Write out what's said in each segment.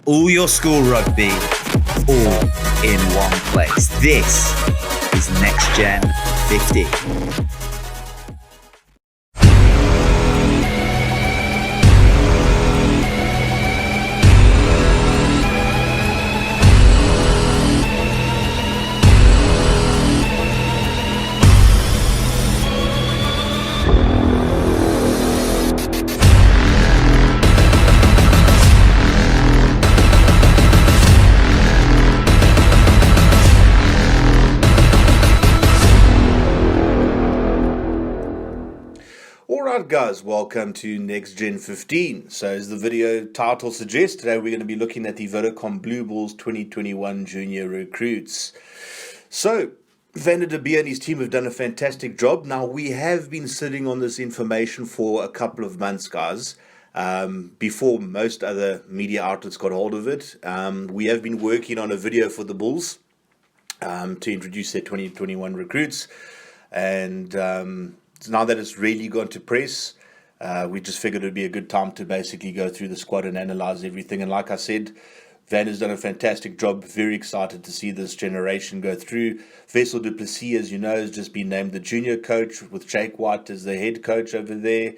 all your school rugby, all in one place. This is Next Gen 15. Alright guys, welcome to Next Gen 15. So as the video title suggests, today we're going to be looking at the Vodacom Blue Bulls 2021 junior recruits. So, Van der Beer and his team have done a fantastic job. Now, we have been sitting on this information for a couple of months, guys, before most other media outlets got hold of it. We have been working on a video for the Bulls to introduce their 2021 recruits, and now that it's really gone to press, we just figured it would be a good time to basically go through the squad and analyze everything. And like I said, Van has done a fantastic job. Very excited to see this generation go through. Wessel du Plessis, as you know, has just been named the junior coach with Jake White as the head coach over there.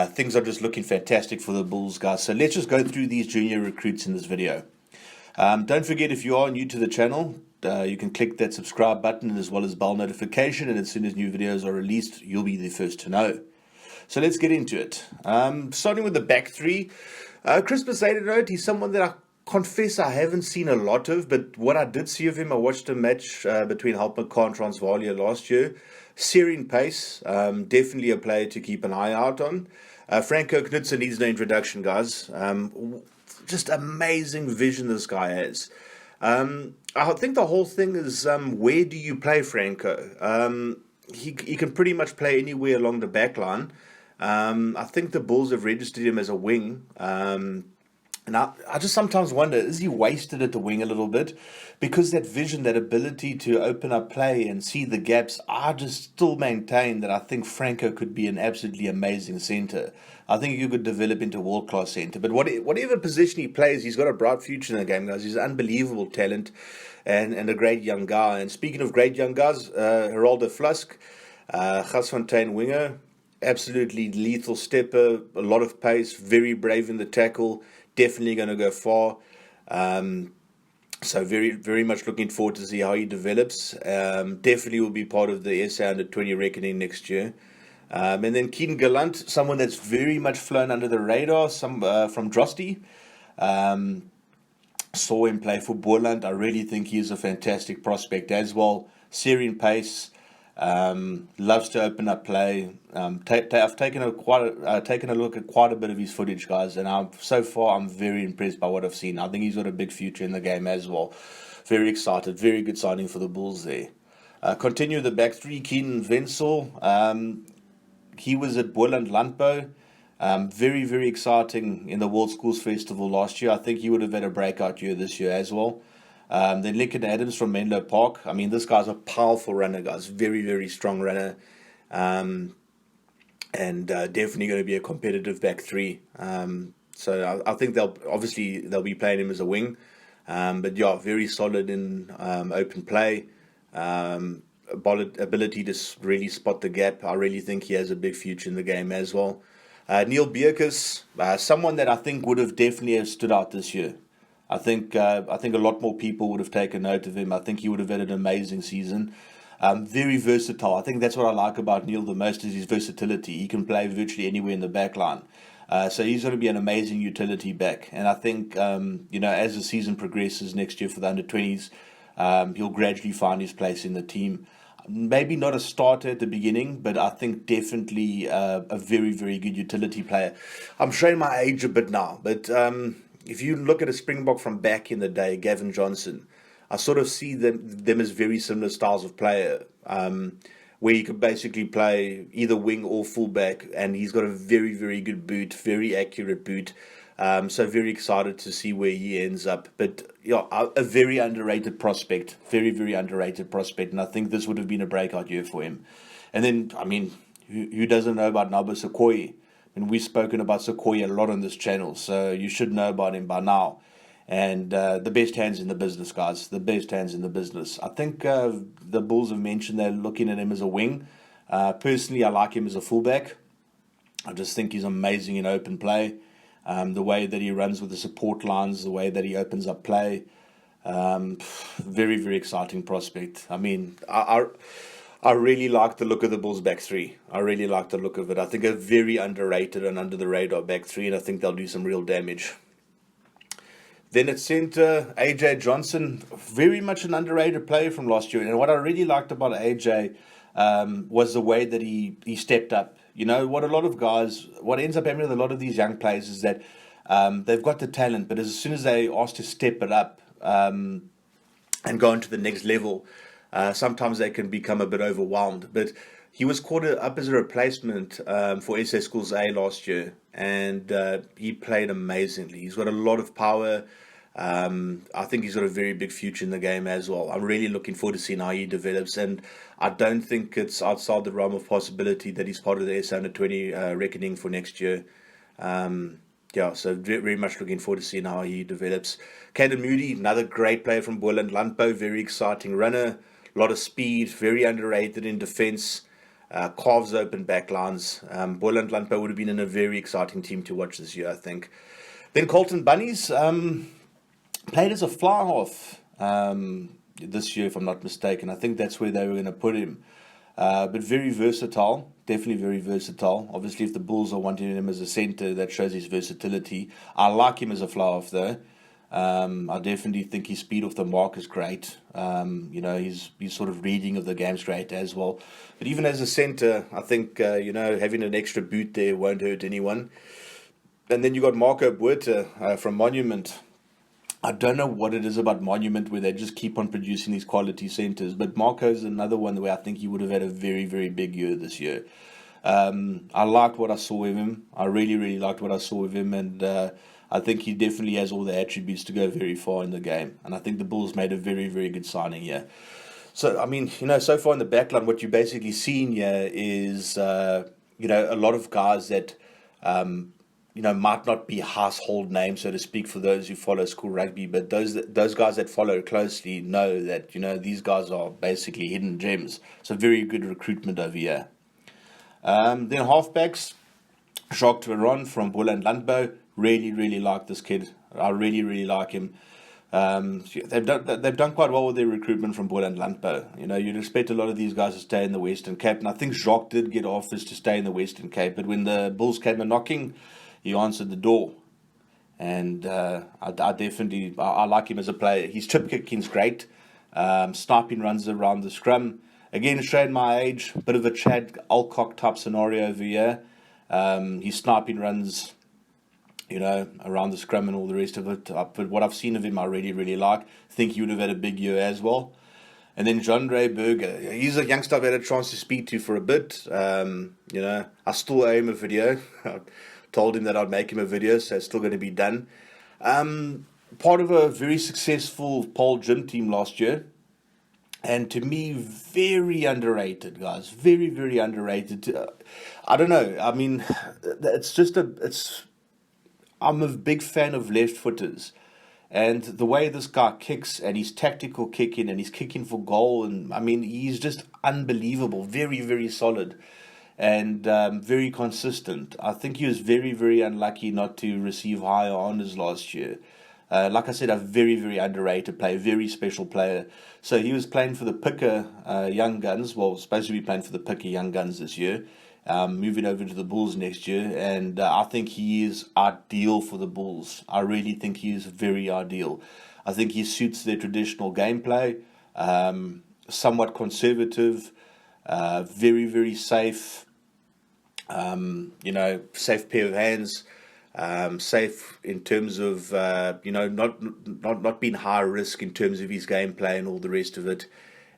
Things are just looking fantastic for the Bulls, guys. So let's just go through these junior recruits in this video. Don't forget, if you are new to the channel, you can click that subscribe button as well as bell notification, and as soon as new videos are released, you'll be the first to know. So let's get into it. Starting with the back three, Christmas Adenroad, he's someone that I confess I haven't seen a lot of, but what I did see of him, I watched a match between Halfback and Transvaal last year. Searing pace, definitely a player to keep an eye out on. Franco Knudsen needs no introduction, guys. Just amazing vision this guy has. I think the whole thing is, where do you play Franco? He can pretty much play anywhere along the back line. I think the Bulls have registered him as a wing. And I just sometimes wonder, is he wasted at the wing a little bit? Because that vision, that ability to open up play and see the gaps, I just still maintain that I think Franco could be an absolutely amazing centre. I think you could develop into a world-class centre. But whatever position he plays, he's got a bright future in the game, guys. He's an unbelievable talent and a great young guy. And speaking of great young guys, Geraldo Flusk, Gasfontein winger, absolutely lethal stepper, a lot of pace, very brave in the tackle, definitely going to go far. So very, very much looking forward to see how he develops. Definitely will be part of the SA Under-20 reckoning next year. And then Keen Gallant, someone that's very much flown under the radar, from Drosty. Saw him play for Boerland. I really think he's a fantastic prospect as well. Searing pace, loves to open up play. I've taken a look at quite a bit of his footage, guys, and so far I'm very impressed by what I've seen. I think he's got a big future in the game as well. Very excited. Very good signing for the Bulls there. Continue the back three. Keen Wenzel. He was at Boerland Landbou. Very, very exciting in the World Schools Festival last year. I think he would have had a breakout year this year as well. Then Lincoln Adams from Menlo Park. I mean, this guy's a powerful runner, guys. Very, very strong runner. And definitely going to be a competitive back three. So I think they'll be playing him as a wing. But yeah, very solid in open play. Ability to really spot the gap. I really think he has a big future in the game as well. Neil Beerkus, someone that I think would have definitely stood out this year. I think a lot more people would have taken note of him. I think he would have had an amazing season. Very versatile. I think that's what I like about Neil the most, is his versatility. He can play virtually anywhere in the back line. So he's going to be an amazing utility back. And I think, as the season progresses next year for the under-20s, he'll gradually find his place in the team. Maybe not a starter at the beginning, but I think definitely a very, very good utility player. I'm showing my age a bit now, but if you look at a Springbok from back in the day, Gavin Johnson, I sort of see them as very similar styles of player, where you could basically play either wing or fullback, and he's got a very, very good boot, very accurate boot. So very excited to see where he ends up. But yeah, a very underrated prospect, very, very underrated prospect, and I think this would have been a breakout year for him. And then, I mean, who doesn't know about Nabo Sekoe? And we've spoken about Sekoe a lot on this channel, so you should know about him by now. And the best hands in the business, guys. The best hands in the business. I think the Bulls have mentioned they're looking at him as a wing. Personally, I like him as a fullback. I just think he's amazing in open play. The way that he runs with the support lines, the way that he opens up play. Very, very exciting prospect. I mean, I really like the look of the Bulls back three. I really like the look of it. I think a very underrated and under the radar back three, and I think they'll do some real damage. Then at centre, AJ Johnson, very much an underrated player from last year. And what I really liked about AJ was the way that he stepped up. You know, what ends up happening with a lot of these young players is that they've got the talent, but as soon as they ask to step it up and go into the next level, sometimes they can become a bit overwhelmed. But he was called up as a replacement for SA Schools A last year, and he played amazingly. He's got a lot of power. I think he's got a very big future in the game as well. I'm really looking forward to seeing how he develops, and I don't think it's outside the realm of possibility that he's part of the SA Under-20 reckoning for next year. So very much looking forward to seeing how he develops. Caden Moody, another great player from Boland Landbou, very exciting runner, a lot of speed, very underrated in defence. Carves open backlines. Boland Landbou would have been in a very exciting team to watch this year, I think. Then Colton Bunnies played as a fly half this year, if I'm not mistaken. I think that's where they were going to put him. But very versatile, definitely very versatile. Obviously, if the Bulls are wanting him as a centre, that shows his versatility. I like him as a fly half, though. I definitely think his speed off the mark is great. His sort of reading of the game's great as well. But even as a centre, I think, having an extra boot there won't hurt anyone. And then you got Marco Buerta from Monument. I don't know what it is about Monument where they just keep on producing these quality centres. But Marco's another one where I think he would have had a very, very big year this year. I liked what I saw of him. I really, really liked what I saw of him. And I think he definitely has all the attributes to go very far in the game. And I think the Bulls made a very, very good signing here. So, I mean, so far in the backline, what you're basically seeing here is, a lot of guys that, might not be household names, so to speak, for those who follow school rugby. But those guys that follow closely know that, these guys are basically hidden gems. So very good recruitment over here. Then halfbacks, Jacques Tweron from Boland Landbou. Really, really like this kid. I really, really like him. They've done quite well with their recruitment from Boland Landbou. You'd expect a lot of these guys to stay in the Western Cape, and I think Jacques did get offers to stay in the Western Cape. But when the Bulls came a knocking, he answered the door. And I like him as a player. His chip kicking's great. Sniping runs around the scrum. Again, showing my age, bit of a Chad Alcock type scenario over here. His sniping runs, around the scrum and all the rest of it. But what I've seen of him, I really, really like. I think he would have had a big year as well. And then Jandre Burger, he's a youngster I've had a chance to speak to for a bit. I still owe him a video. I told him that I'd make him a video, so it's still going to be done. Part of a very successful Paul Gym team last year. And to me, very underrated, guys. Very, very underrated. I don't know. I mean, I'm a big fan of left-footers. And the way this guy kicks and his tactical kicking and he's kicking for goal, and I mean, he's just unbelievable. Very, very solid and very consistent. I think he was very, very unlucky not to receive higher honours last year. Like I said, a very, very underrated player, very special player. So he was playing for the Picker Young Guns. Well, supposed to be playing for the Picker Young Guns this year. Moving over to the Bulls next year. And I think he is ideal for the Bulls. I really think he is very ideal. I think he suits their traditional gameplay. Somewhat conservative. Very, very safe. Safe pair of hands. Safe in terms of not being high risk in terms of his gameplay and all the rest of it,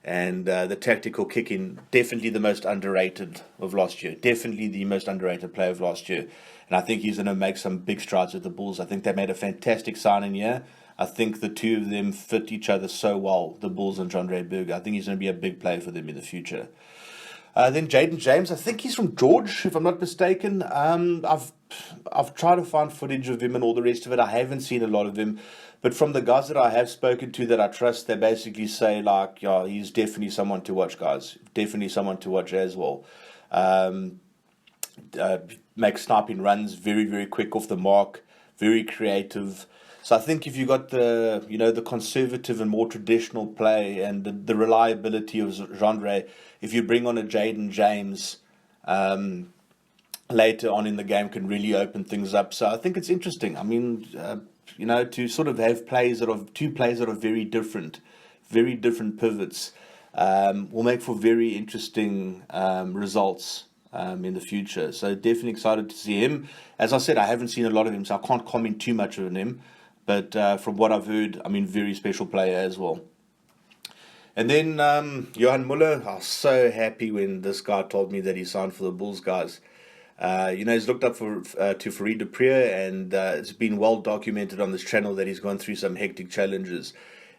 and the tactical kicking, definitely the most underrated of last year, definitely the most underrated player of last year, and I think he's going to make some big strides with the Bulls. I think they made a fantastic signing here. I think the two of them fit each other so well, the Bulls and Jandre Burger. I think he's going to be a big player for them in the future. Then Jaden James, I think he's from George, if I'm not mistaken. I've tried to find footage of him and all the rest of it. I haven't seen a lot of him, but from the guys that I have spoken to that I trust, they basically say like, yeah, he's definitely someone to watch, guys. Definitely someone to watch as well. Makes sniping runs, very very quick off the mark, very creative. So I think if you got the conservative and more traditional play and the reliability of genre, if you bring on a Jaden James later on in the game, can really open things up. So I think it's interesting. I mean, to sort of have two plays that are very different pivots, will make for very interesting results in the future. So definitely excited to see him. As I said, I haven't seen a lot of him, so I can't comment too much on him. But from what I've heard, I mean, very special player as well. And then Johan Muller, I was so happy when this guy told me that he signed for the Bulls, guys. He's looked up to Farid Duprier, and it's been well documented on this channel that he's gone through some hectic challenges.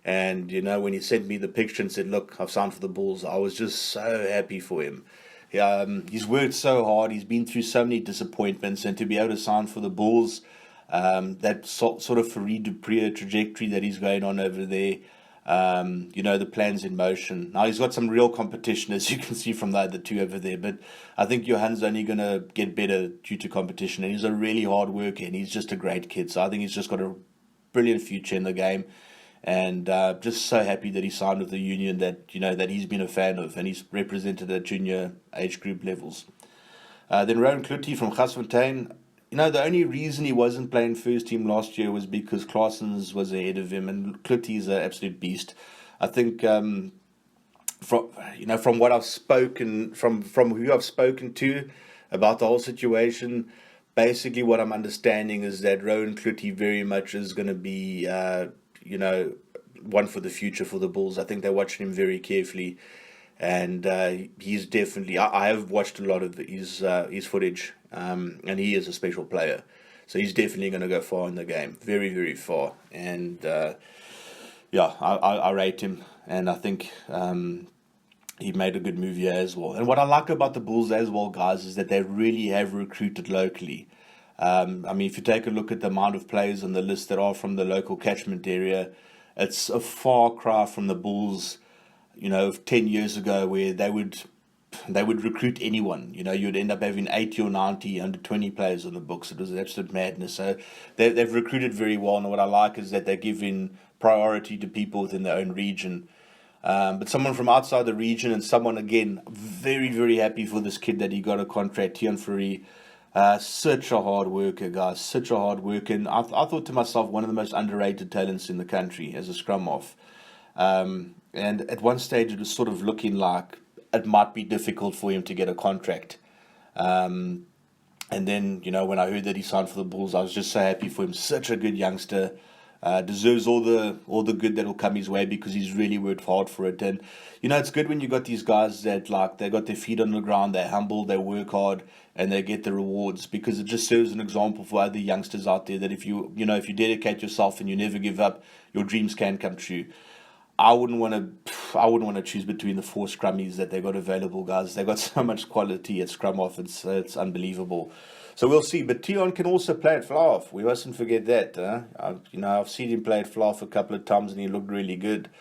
And, when he sent me the picture and said, look, I've signed for the Bulls, I was just so happy for him. He's worked so hard, he's been through so many disappointments, and to be able to sign for the Bulls, that sort of Farid Duprier trajectory that he's going on over there, the plan's in motion. Now he's got some real competition, as you can see from the two over there, but I think Johan's only going to get better due to competition, and he's a really hard worker, and he's just a great kid. So I think he's just got a brilliant future in the game, and just so happy that he signed with the union that he's been a fan of, and he's represented at junior age group levels. Then Rowan Klutti from Gasfontein. The only reason he wasn't playing first team last year was because Claessens was ahead of him, and Klutty's an absolute beast. I think from what I've spoken, from who I've spoken to about the whole situation, basically what I'm understanding is that Rowan Klutti very much is going to be one for the future for the Bulls. I think they're watching him very carefully, and he's definitely. I have watched a lot of his footage. And he is a special player, so he's definitely going to go far in the game, very very far. And I rate him, and I think he made a good move here as well. And what I like about the Bulls as well, guys, is that they really have recruited locally. If you take a look at the amount of players on the list that are from the local catchment area, it's a far cry from the Bulls, of 10 years ago, where they would recruit anyone. You'd end up having 80 or 90 under 20 players on the books. It was an absolute madness. So they've recruited very well, and what I like is that they're giving priority to people within their own region. But someone from outside the region, and someone, again, very, very happy for this kid that he got a contract, Tian Fourie. Such a hard worker, guys, such a hard worker. And I thought to myself, one of the most underrated talents in the country as a scrum off. And at one stage, it was sort of looking like it might be difficult for him to get a contract. And then, when I heard that he signed for the Bulls, I was just so happy for him. Such a good youngster. Deserves all the good that will come his way, because he's really worked hard for it. And, it's good when you got these guys that, they got their feet on the ground, they're humble, they work hard, and they get the rewards, because it just serves an example for other youngsters out there that if you dedicate yourself and you never give up, your dreams can come true. I wouldn't want to choose between the four scrummies that they got available, guys. They got so much quality at scrum off. It's unbelievable. So we'll see. But Tion can also play at fly off. We mustn't forget that. I've seen him play at fly off a couple of times, and he looked really good.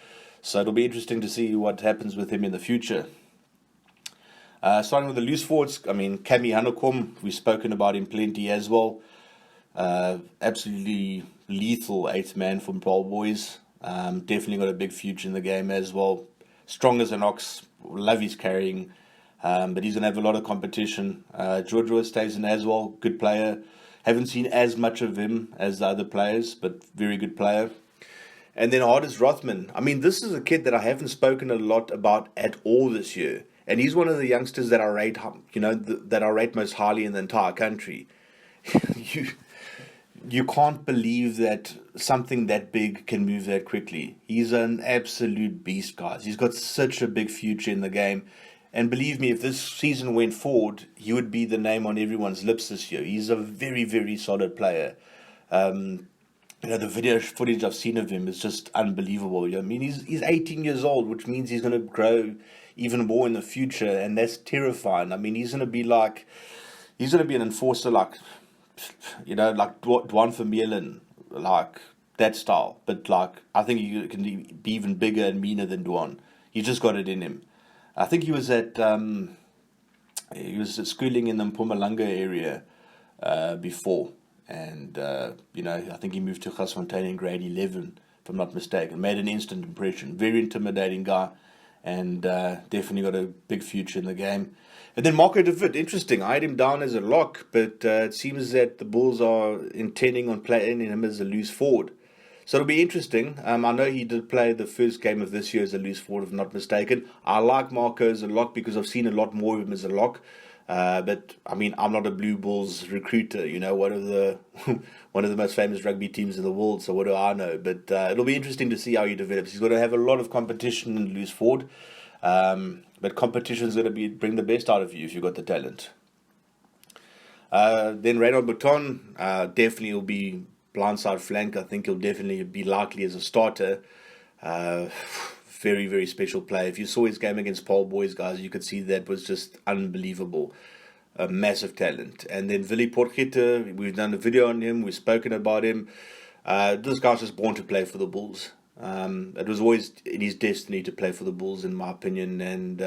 So it'll be interesting to see what happens with him in the future. Starting with the loose forwards, Cami Hanekom, we've spoken about him plenty as well. Absolutely lethal eighth man from Paul Boys. Definitely got a big future in the game as well. Strong as an ox, love his carrying, but he's going to have a lot of competition. Giorgio stays in as well, good player. Haven't seen as much of him as the other players, but very good player. And then Hardis Rothman. This is a kid that I haven't spoken a lot about at all this year, and he's one of the youngsters that I rate, that I rate most highly in the entire country. You can't believe that something that big can move that quickly. He's an absolute beast, guys. He's got such a big future in the game. And believe me, if this season went forward, he would be the name on everyone's lips this year. He's a very, very solid player. the video footage I've seen of him is just unbelievable. I mean, he's 18 years old, which means he's going to grow even more in the future, and that's terrifying. I mean, he's going to be an enforcer, like like Dwan Vermeulen, like that style. But like, I think he can be even bigger and meaner than Dwan. He's just got it in him. I think he was at schooling in the Mpumalanga area before. And, I think he moved to Gasfontein in grade 11, if I'm not mistaken. Made an instant impression. Very intimidating guy, and definitely got a big future in the game. And then Marco de Wit, interesting. I had him down as a lock, but it seems that the Bulls are intending on playing him as a loose forward. So it'll be interesting. I know he did play the first game of this year as a loose forward, if I'm not mistaken. I like Marco as a lock because I've seen a lot more of him as a lock. But I mean, I'm not a Blue Bulls recruiter, one of the one of the most famous rugby teams in the world. So what do I know? But it'll be interesting to see how he develops. He's going to have a lot of competition in loose forward, but competition is going to bring the best out of you if you've got the talent. Then Reynald Bouton definitely will be blindside flank. I think he'll definitely be likely as a starter. Very, very special player. If you saw his game against Paul Boys, guys, you could see that was just unbelievable. A massive talent. And then Willie Potgieter, we've done a video on him, we've spoken about him. This guy's just born to play for the Bulls. It was always in his destiny to play for the Bulls, in my opinion, and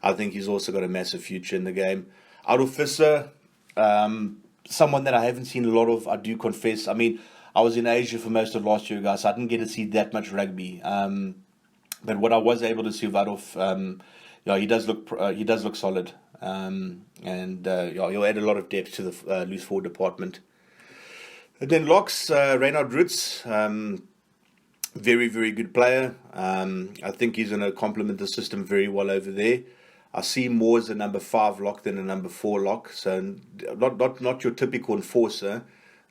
I think he's also got a massive future in the game. Adolf Visser, someone that I haven't seen a lot of, I do confess. I mean, I was in Asia for most of last year, guys, so I didn't get to see that much rugby. But what I was able to see of Adolf, he does look solid, and he'll add a lot of depth to the loose forward department. And then locks, Reynard Roots, very, very good player. I think he's going to complement the system very well over there. I see him more as a number 5 lock than a number 4 lock, so not your typical enforcer.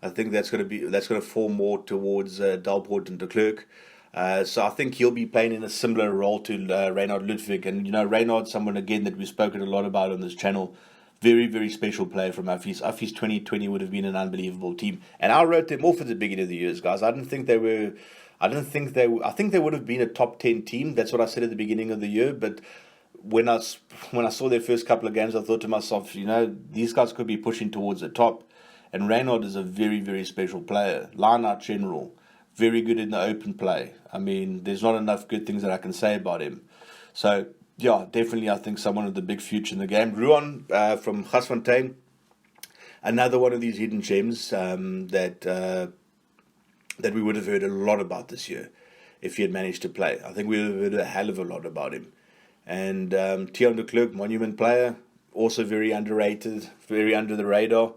I think that's going to fall more towards Dalport and de Klerk. So I think he'll be playing in a similar role to Reynard Ludwig. And, Reynard's someone, again, that we've spoken a lot about on this channel. Very, very special player from Uffies. Uffies 2020 would have been an unbelievable team. And I wrote them off at the beginning of the years, guys. I think they would have been a top 10 team. That's what I said at the beginning of the year. But when I saw their first couple of games, I thought to myself, these guys could be pushing towards the top. And Reynard is a very, very special player. Lineout general. Very good in the open play. I mean, there's not enough good things that I can say about him. So, yeah, definitely I think someone with a big future in the game. Ruan from Gasfontein, another one of these hidden gems that we would have heard a lot about this year if he had managed to play. I think we would have heard a hell of a lot about him. And Tiaan de Klerk, monument player, also very underrated, very under the radar.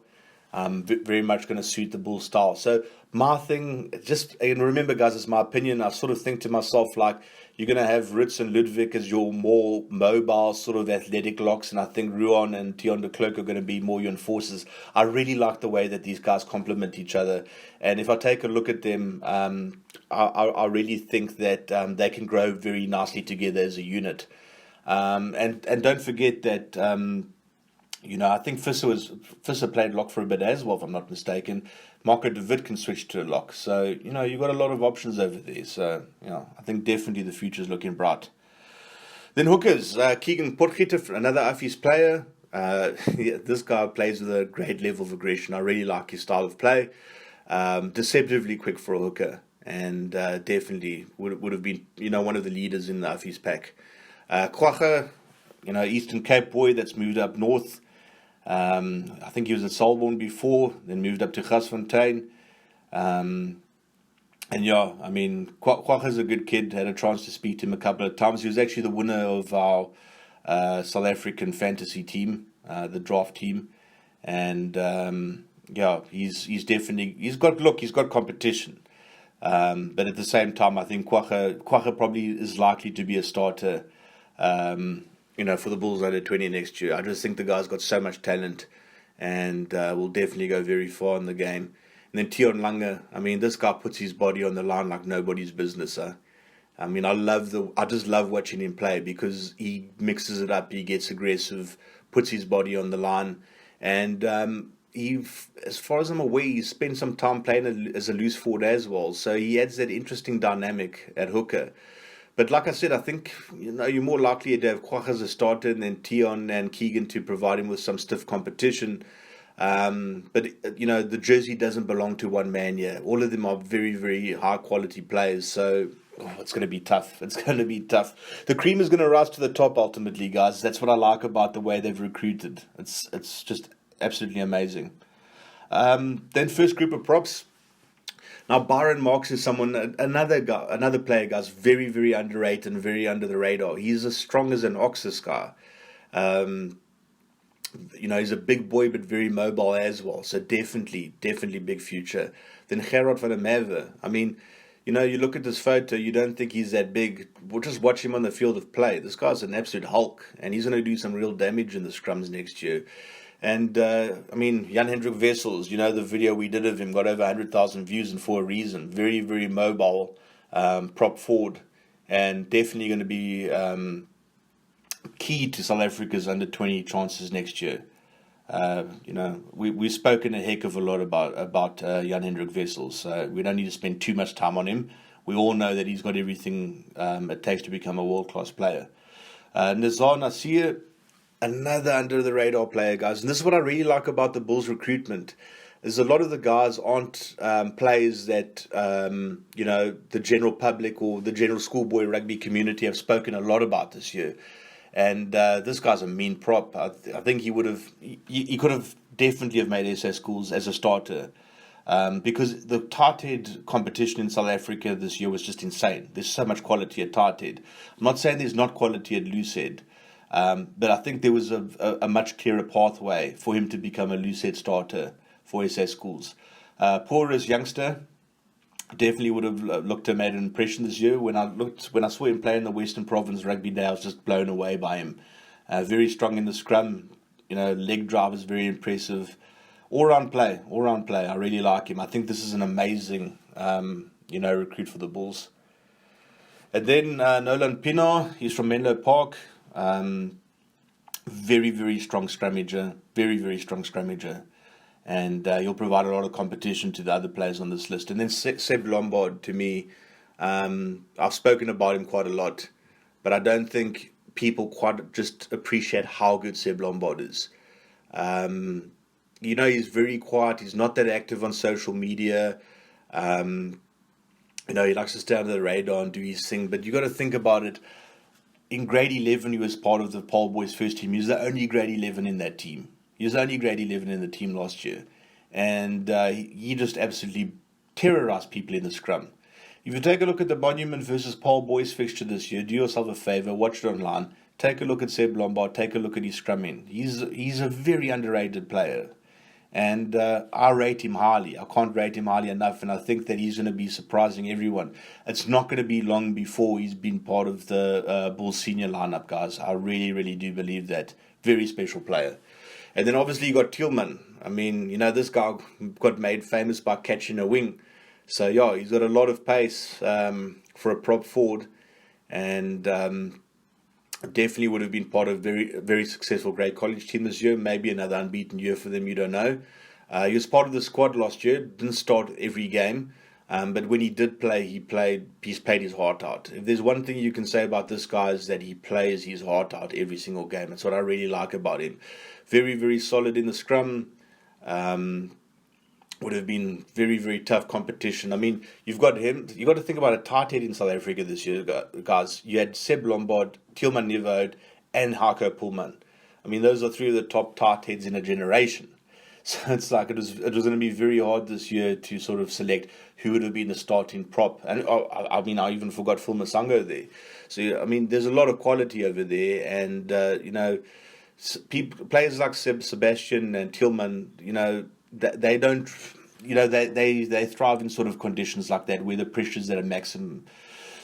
Very much going to suit the Bull style. So my thing, and remember, guys, it's my opinion. I sort of think to myself, like, you're going to have Ritz and Ludwig as your more mobile, sort of athletic locks, and I think Ruan and Tiaan de Klerk are going to be more your enforcers. I really like the way that these guys complement each other. And if I take a look at them, I really think that they can grow very nicely together as a unit. And don't forget that... I think Visser played lock for a bit as well, if I'm not mistaken. Marco de Wit can switch to a lock. So, you've got a lot of options over there. So, I think definitely the future's looking bright. Then hookers, Keegan Potgieter, another Uffies player. This guy plays with a great level of aggression. I really like his style of play. Deceptively quick for a hooker. And definitely would have been, one of the leaders in the Uffies pack. Kwacha, Eastern Cape boy that's moved up north. I think he was at Selborne before, then moved up to Gasfontein. And Kwacha's a good kid. Had a chance to speak to him a couple of times. He was actually the winner of our South African fantasy team, the draft team. And he's got competition. But at the same time, I think Kwacha probably is likely to be a starter. For the Bulls under 20 next year. I just think the guy's got so much talent and will definitely go very far in the game. And then Tiaan Lange, this guy puts his body on the line like nobody's business. I just love watching him play because he mixes it up, he gets aggressive, puts his body on the line. And, as far as I'm aware, he spent some time playing as a loose forward as well. So he adds that interesting dynamic at hooker. But like I said, I think you're more likely to have Kwagga as a starter and then Tion and Keegan to provide him with some stiff competition. But the jersey doesn't belong to one man here. All of them are very, very high quality players. So it's going to be tough. It's going to be tough. The cream is going to rise to the top ultimately, guys. That's what I like about the way they've recruited. It's just absolutely amazing. Then first group of props. Now, Byron Marks is another player, guys, very, very underrated and very under the radar. He's as strong as an ox, this guy. He's a big boy, but very mobile as well. So definitely big future. Then Gerard van der Merwe. I mean, you look at this photo, you don't think he's that big. We'll just watch him on the field of play. This guy's an absolute Hulk, and he's going to do some real damage in the scrums next year. And, Jan-Hendrik Wessels, the video we did of him got over 100,000 views, and for a reason. Very, very mobile prop forward, and definitely going to be key to South Africa's under-20 chances next year. We've spoken a heck of a lot about Jan-Hendrik Wessels, so we don't need to spend too much time on him. We all know that he's got everything it takes to become a world-class player. Nazar Nasir, another under-the-radar player, guys. And this is what I really like about the Bulls recruitment, is a lot of the guys aren't players that, the general public or the general schoolboy rugby community have spoken a lot about this year. And this guy's a mean prop. I think he could have definitely have made SA schools as a starter, because the tight head competition in South Africa this year was just insane. There's so much quality at tight head. I'm not saying there's not quality at loose head, but I think there was a much clearer pathway for him to become a loose head starter for SA schools. Poor's youngster, definitely would have looked to have made an impression this year. When I saw him play in the Western Province Rugby Day, I was just blown away by him. Very strong in the scrum, leg drive is very impressive. All-round play. I really like him. I think this is an amazing, recruit for the Bulls. And then Nolan Pienaar, he's from Menlo Park. Very, very strong scrummager. Very, very strong scrummager. And he'll provide a lot of competition to the other players on this list. And then Seb Lombard, to me, I've spoken about him quite a lot, but I don't think people quite just appreciate how good Seb Lombard is. He's very quiet. He's not that active on social media. He likes to stay under the radar and do his thing. But you got to think about it. In grade 11, he was part of the Paul Boys first team. He was the only grade 11 in that team. He was only grade 11 in the team last year. And he just absolutely terrorized people in the scrum. If you take a look at the Monument versus Paul Boys fixture this year, do yourself a favor, watch it online. Take a look at Seb Lombard, take a look at his scrumming. He's a very underrated player. And I rate him highly. I can't rate him highly enough, and I think that he's going to be surprising everyone. It's not going to be long before he's been part of the Bulls senior lineup, guys. I really, really do believe that. Very special player. And then obviously you got Tillman. I mean, this guy got made famous by catching a wing. So, yeah, he's got a lot of pace for a prop forward. And definitely would have been part of very, very successful great college team this year. Maybe another unbeaten year for them, you don't know. He was part of the squad last year. Didn't start every game. But when he did play, he's played his heart out. If there's one thing you can say about this guy is that he plays his heart out every single game. That's what I really like about him. Very, very solid in the scrum. Would have been very, very tough competition. I mean, you've got him. You've got to think about a tight head in South Africa this year, guys. You had Seb Lombard, Tillman Nieuwhout, and Heiko Pullman. I mean, those are three of the top tight heads in a generation. So it's like it was going to be very hard this year to sort of select who would have been the starting prop. And I even forgot Phil Masango there. So I mean, there's a lot of quality over there, and players like Sebastian and Tillman, they don't, they thrive in sort of conditions like that where the pressures at a maximum.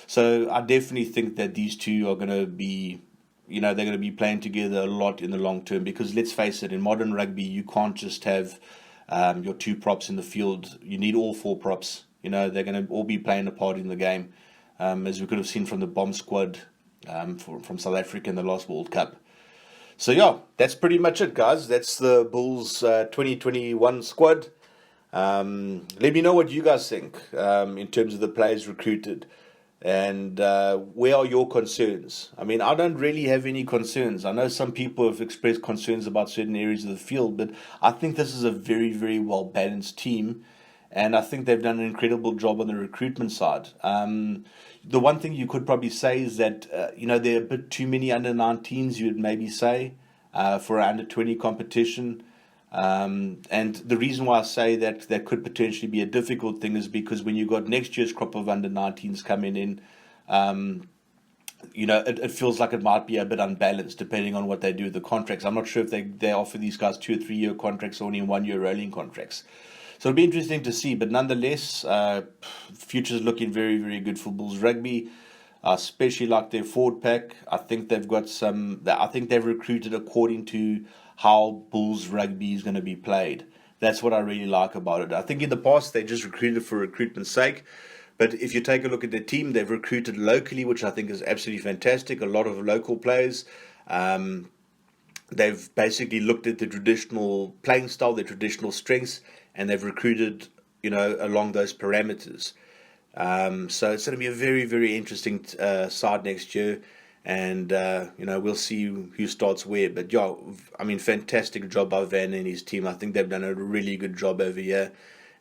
So I definitely think that these two are going to be, they're going to be playing together a lot in the long term, because let's face it, in modern rugby, you can't just have your two props in the field. You need all four props. They're going to all be playing a part in the game, as we could have seen from the bomb squad from South Africa in the last World Cup. So yeah, that's pretty much it, guys. That's the Bulls 2021 squad. Let me know what you guys think in terms of the players recruited, and where are your concerns? I mean, I don't really have any concerns. I know some people have expressed concerns about certain areas of the field, but I think this is a very, very well balanced team, and I think they've done an incredible job on the recruitment side. The one thing you could probably say is that there are a bit too many under 19s. You would maybe say for an under 20 competition. And the reason why I say that could potentially be a difficult thing is because when you got next year's crop of under 19s coming in, it feels like it might be a bit unbalanced depending on what they do with the contracts. I'm not sure if they offer these guys 2 or 3 year contracts or only 1 year rolling contracts. So it'll be interesting to see. But nonetheless, future's looking very, very good for Bulls rugby. Especially like their forward pack. I think they've got I think they've recruited according to how Bulls rugby is going to be played. That's what I really like about it. I think in the past they just recruited for recruitment's sake. But if you take a look at their team, they've recruited locally, which I think is absolutely fantastic. A lot of local players. They've basically looked at the traditional playing style, their traditional strengths, and they've recruited, along those parameters. So it's going to be a very, very interesting side next year, and we'll see who starts where. But yeah, I mean, fantastic job by Van and his team. I think they've done a really good job over here,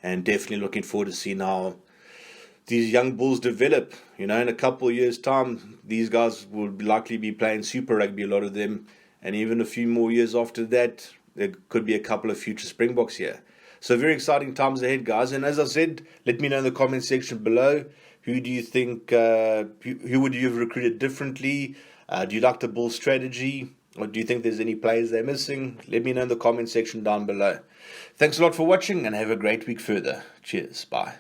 and definitely looking forward to seeing how these young Bulls develop. In a couple of years' time, these guys will likely be playing Super Rugby, a lot of them, and even a few more years after that, there could be a couple of future Springboks here. So very exciting times ahead, guys. And as I said, let me know in the comment section below. Who do you think, who would you have recruited differently? Do you like the Bulls strategy? Or do you think there's any players they're missing? Let me know in the comment section down below. Thanks a lot for watching and have a great week further. Cheers. Bye.